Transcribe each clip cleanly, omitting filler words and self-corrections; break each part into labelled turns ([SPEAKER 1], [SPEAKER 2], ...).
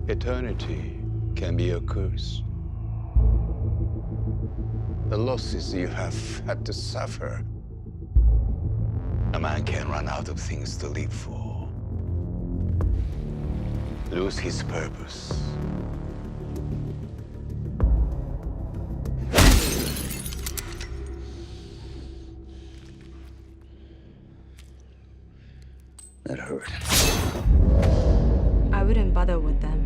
[SPEAKER 1] Eternity can be a curse. The losses you have had to suffer. A man can run out of things to live for. Lose his purpose. That hurt.
[SPEAKER 2] I wouldn't bother with them.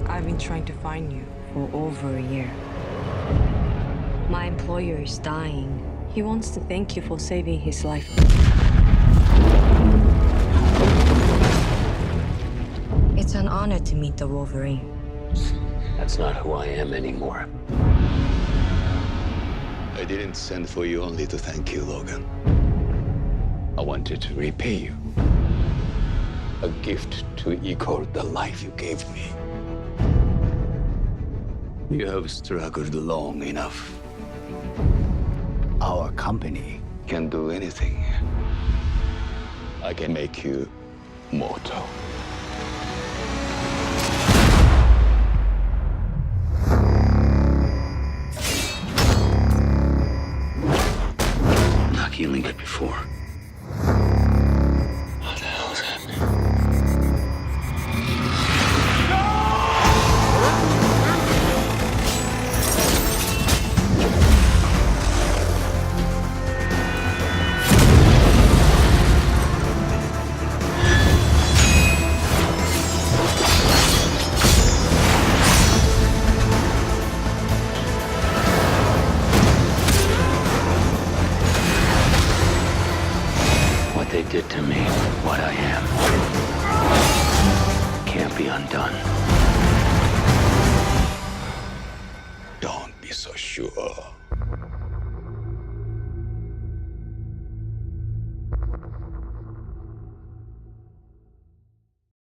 [SPEAKER 2] I've been trying to find you for over a year. My employer is dying. He wants to thank you for saving his life. It's an honor to meet the Wolverine.
[SPEAKER 1] That's not who I am anymore. I didn't send for you only to thank you, Logan. I wanted to repay you. A gift to equal the life you gave me. You have struggled long enough. Our company can do anything. I can make you mortal. Not healing it before. What the hell is happening? What they did to me, what I am, can't be undone. Don't be so sure.